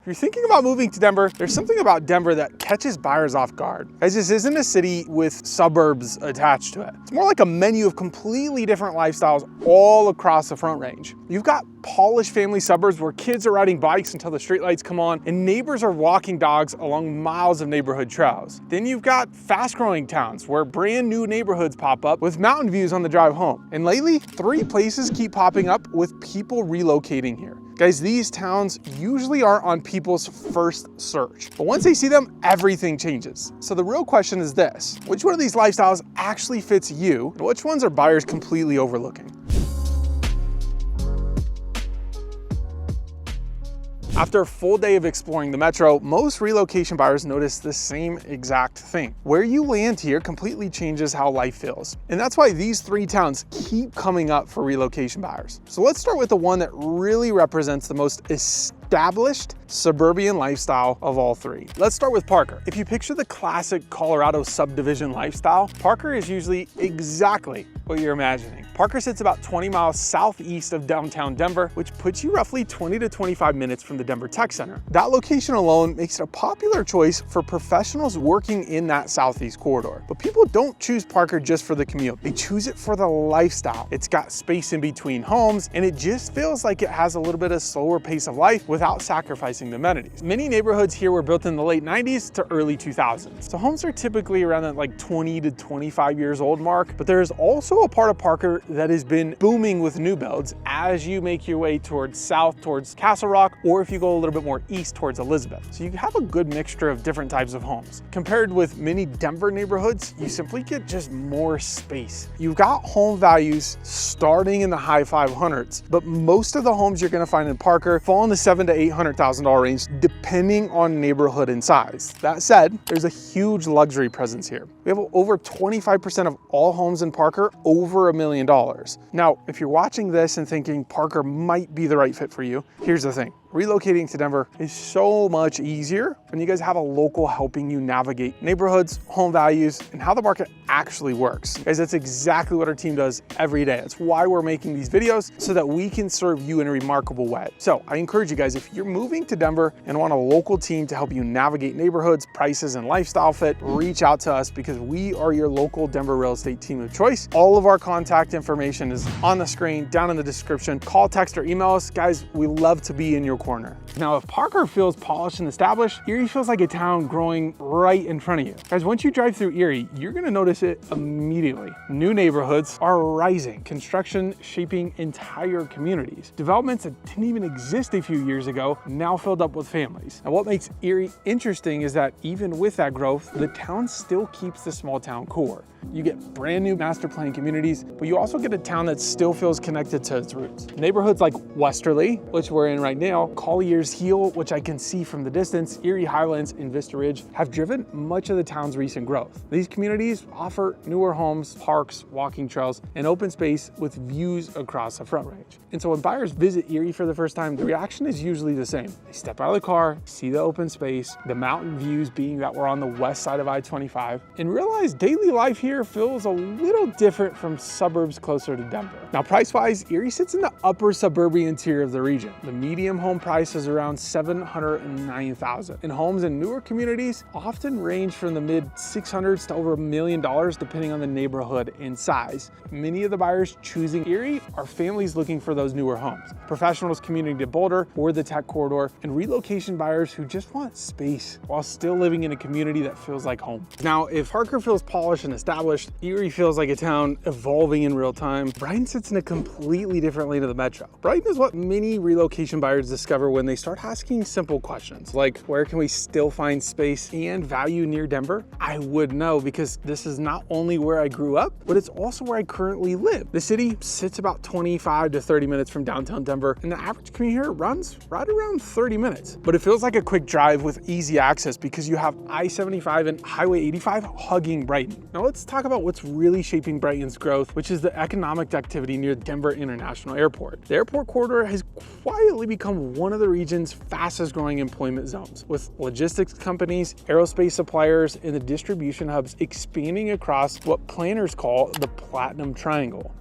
you're thinking about moving to Denver, there's something about Denver that catches buyers off guard. Guys, this isn't a city with suburbs attached to it. It's more like a menu of completely different lifestyles all across the Front Range. You've got polished family suburbs where kids are riding bikes until the streetlights come on and neighbors are walking dogs along miles of neighborhood trails. Then you've got fast-growing towns where brand new neighborhoods pop up with mountain views on the drive home. And lately, 3 places keep popping up with people relocating here. Guys, these towns usually are on people's first search, but once they see them, everything changes. So the real question is this: which one of these lifestyles actually fits you, and which ones are buyers completely overlooking? After a full day of exploring the metro, most relocation buyers notice the same exact thing. Where you land here completely changes how life feels. And that's why these 3 towns keep coming up for relocation buyers. So let's start with the one that really represents the most established suburban lifestyle of all 3. Let's start with Parker. If you picture the classic Colorado subdivision lifestyle, Parker is usually exactly what you're imagining. Parker sits about 20 miles southeast of downtown Denver, which puts you roughly 20 to 25 minutes from the Denver Tech Center. That location alone makes it a popular choice for professionals working in that southeast corridor. But people don't choose Parker just for the commute. They choose it for the lifestyle. It's got space in between homes, and it just feels like it has a little bit of slower pace of life without sacrificing the amenities. Many neighborhoods here were built in the late 90s to early 2000s. So homes are typically around that like 20 to 25 years old mark, but there is also a part of Parker that has been booming with new builds as you make your way towards south, towards Castle Rock, or if you go a little bit more east towards Elizabeth. So you have a good mixture of different types of homes. Compared with many Denver neighborhoods, you simply get just more space. You've got home values starting in the high 500s, but most of the homes you're gonna find in Parker fall in the $700,000 to $800,000 range, depending on neighborhood and size. That said, there's a huge luxury presence here. We have over 25% of all homes in Parker over $1 million. Now, if you're watching this and thinking Parker might be the right fit for you, here's the thing. Relocating to Denver is so much easier when you guys have a local helping you navigate neighborhoods, home values, and how the market actually works. Guys, that's exactly what our team does every day. That's why we're making these videos, so that we can serve you in a remarkable way. So I encourage you guys, if you're moving to Denver and want a local team to help you navigate neighborhoods, prices, and lifestyle fit, reach out to us because we are your local Denver real estate team of choice. All of our contact information is on the screen, down in the description. Call, text, or email us. Guys, we love to be in your corner. Now, if Parker feels polished and established, Erie feels like a town growing right in front of you. Guys, once you drive through Erie, you're gonna notice it immediately. New neighborhoods are rising, construction shaping entire communities. Developments that didn't even exist a few years ago now filled up with families. And what makes Erie interesting is that even with that growth, the town still keeps the small town core. You get brand new master plan communities, but you also get a town that still feels connected to its roots. Neighborhoods like Westerly, which we're in right now, Collier's Heel, which I can see from the distance, Erie Highlands, and Vista Ridge have driven much of the town's recent growth. These communities offer newer homes, parks, walking trails, and open space with views across the Front Range. And so when buyers visit Erie for the first time, the reaction is usually the same. They step out of the car, see the open space, the mountain views being that we're on the west side of I-25, and realize daily life here feels a little different from suburbs closer to Denver. Now, price-wise, Erie sits in the upper suburban tier of the region. The median home price is around $709,000, and homes in newer communities often range from the mid-600s to over $1 million, depending on the neighborhood and size. Many of the buyers choosing Erie are families looking for those newer homes, professionals commuting to Boulder or the Tech Corridor, and relocation buyers who just want space while still living in a community that feels like home. Now, if Parker feels polished and established, Erie feels like a town evolving in real time. Brighton sits in a completely different lane of the metro. Brighton is what many relocation buyers discover when they start asking simple questions like, where can we still find space and value near Denver? I would know, because this is not only where I grew up, but it's also where I currently live. The city sits about 25 to 30 minutes from downtown Denver, and the average commute here runs right around 30 minutes. But it feels like a quick drive with easy access because you have I-75 and Highway 85 hugging Brighton. Now let's talk about what's really shaping Brighton's growth, which is the economic activity near Denver International Airport. The airport corridor has quietly become one of the region's fastest growing employment zones, with logistics companies, aerospace suppliers, and the distribution hubs expanding across what planners call the Platinum Triangle.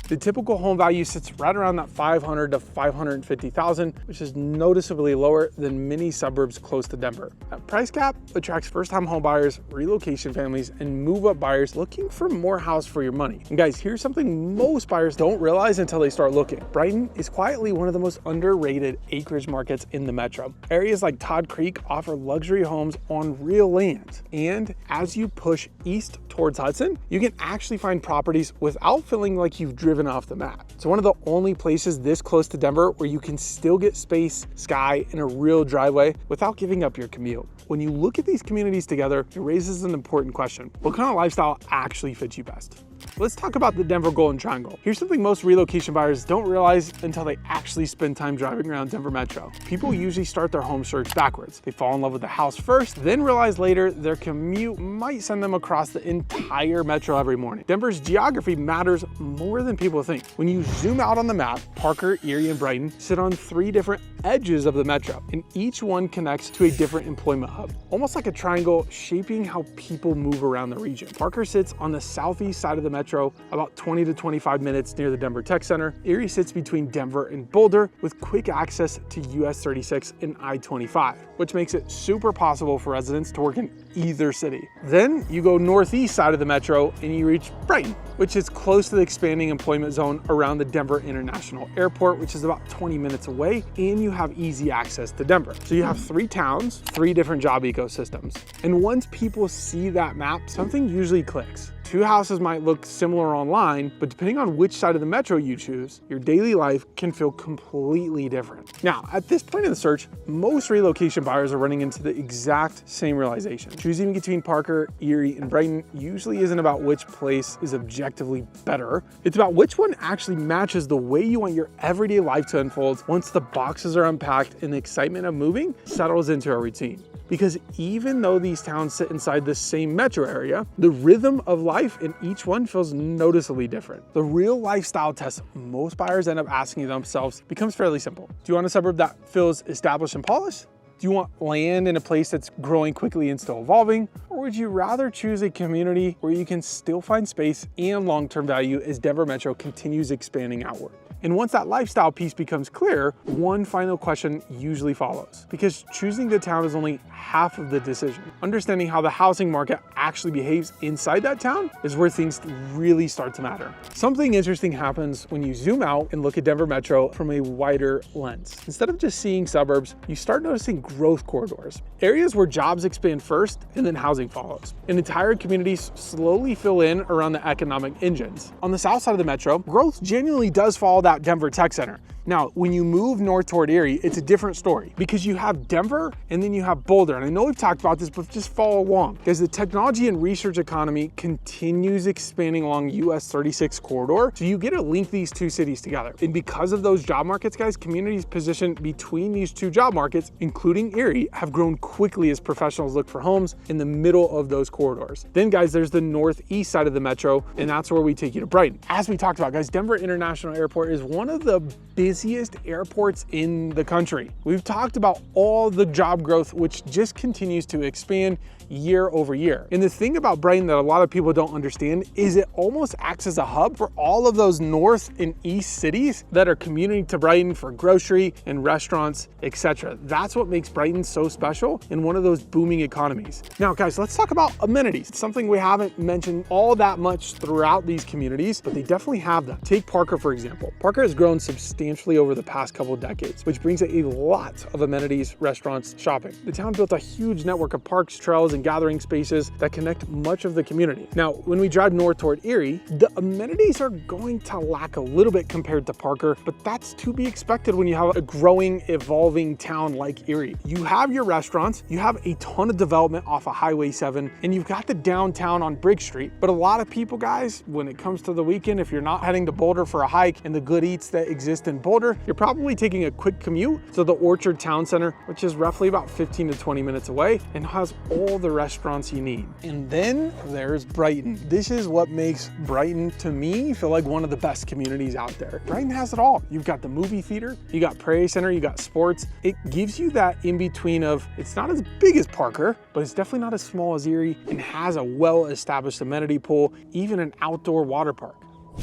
The typical home value sits right around that $500,000 to $550,000, which is noticeably lower than many suburbs close to Denver. That price gap attracts first-time home buyers, relocation families, and move-up buyers looking for more house for your money. And guys, here's something most buyers don't realize until they start looking. Brighton is quietly one of the most underrated acreage markets in the metro. Areas like Todd Creek offer luxury homes on real land. And as you push east towards Hudson, you can actually find properties without feeling like you've driven off the map. It's one of the only places this close to Denver where you can still get space, sky, and a real driveway without giving up your commute. When you look at these communities together, it raises an important question. What kind of lifestyle actually fits you best? Let's talk about the Denver Golden Triangle. Here's something most relocation buyers don't realize until they actually spend time driving around Denver Metro. People usually start their home search backwards. They fall in love with the house first, then realize later their commute might send them across the entire metro every morning. Denver's geography matters more than people think. When you zoom out on the map, Parker, Erie, and Brighton sit on 3 different edges of the metro, and each one connects to a different employment hub, almost like a triangle shaping how people move around the region. Parker sits on the southeast side of the metro, about 20 to 25 minutes near the Denver Tech Center. Erie sits between Denver and Boulder with quick access to US 36 and I-25, which makes it super possible for residents to work in either city. Then you go northeast side of the metro and you reach Brighton, which is close to the expanding employment zone around the Denver International Airport, which is about 20 minutes away, and you have easy access to Denver. So you have 3 towns, 3 different job ecosystems. And once people see that map, something usually clicks. 2 houses might look similar online, but depending on which side of the metro you choose, your daily life can feel completely different. Now, at this point in the search, most relocation buyers are running into the exact same realization. Choosing between Parker, Erie, and Brighton usually isn't about which place is objectively better. It's about which one actually matches the way you want your everyday life to unfold once the boxes are unpacked and the excitement of moving settles into a routine. Because even though these towns sit inside the same metro area, the rhythm of life in each one feels noticeably different. The real lifestyle test most buyers end up asking themselves becomes fairly simple. Do you want a suburb that feels established and polished? Do you want land in a place that's growing quickly and still evolving? Or would you rather choose a community where you can still find space and long-term value as Denver Metro continues expanding outward? And once that lifestyle piece becomes clear, one final question usually follows, because choosing the town is only half of the decision. Understanding how the housing market actually behaves inside that town is where things really start to matter. Something interesting happens when you zoom out and look at Denver Metro from a wider lens. Instead of just seeing suburbs, you start noticing growth corridors, areas where jobs expand first and then housing follows. And entire communities slowly fill in around the economic engines. On the south side of the metro, growth genuinely does follow that Denver Tech Center. Now, when you move north toward Erie, it's a different story because you have Denver and then you have Boulder. And I know we've talked about this, but just follow along. Because the technology and research economy continues expanding along US 36 corridor, so you get to link these 2 cities together. And because of those job markets, guys, communities positioned between these 2 job markets, including Erie, have grown quickly as professionals look for homes in the middle of those corridors. Then, guys, there's the northeast side of the metro, and that's where we take you to Brighton. As we talked about, guys, Denver International Airport is one of the busiest airports in the country. We've talked about all the job growth, which just continues to expand year over year. And the thing about Brighton that a lot of people don't understand is it almost acts as a hub for all of those north and east cities that are commuting to Brighton for grocery and restaurants, etc. That's what makes Brighton so special and one of those booming economies. Now, guys, let's talk about amenities. It's something we haven't mentioned all that much throughout these communities, but they definitely have them. Take Parker, for example. Parker has grown substantially over the past couple decades, which brings a lot of amenities, restaurants, shopping. The town built a huge network of parks, trails, and gathering spaces that connect much of the community. Now, when we drive north toward Erie, the amenities are going to lack a little bit compared to Parker, but that's to be expected when you have a growing, evolving town like Erie. You have your restaurants, you have a ton of development off of Highway 7, and you've got the downtown on Bridge Street. But a lot of people, guys, when it comes to the weekend, if you're not heading to Boulder for a hike and the good eats that exist in Boulder, you're probably taking a quick commute to the Orchard Town Center, which is roughly about 15 to 20 minutes away and has all the restaurants you need. And then there's Brighton. This is what makes Brighton, to me, feel like one of the best communities out there. Brighton has it all. You've got the movie theater, you got Prairie Center, you got sports. It gives you that in between of, it's not as big as Parker, but it's definitely not as small as Erie, and has a well-established amenity pool, even an outdoor water park.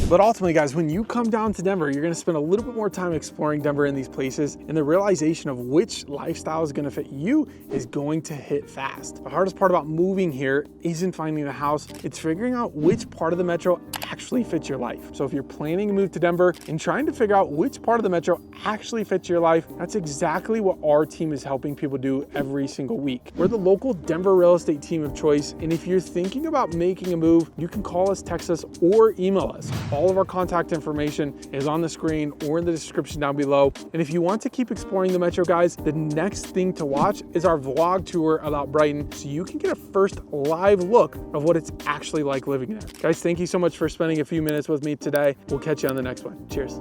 But ultimately, guys, when you come down to Denver, you're gonna spend a little bit more time exploring Denver in these places, and the realization of which lifestyle is gonna fit you is going to hit fast. The hardest part about moving here isn't finding the house, it's figuring out which part of the metro actually fits your life. So if you're planning to move to Denver and trying to figure out which part of the metro actually fits your life, that's exactly what our team is helping people do every single week. We're the local Denver real estate team of choice, and if you're thinking about making a move, you can call us, text us, or email us. All of our contact information is on the screen or in the description down below. And if you want to keep exploring the metro, guys, the next thing to watch is our vlog tour about Brighton, so you can get a first live look of what it's actually like living there. Guys, thank you so much for spending a few minutes with me today. We'll catch you on the next one. Cheers.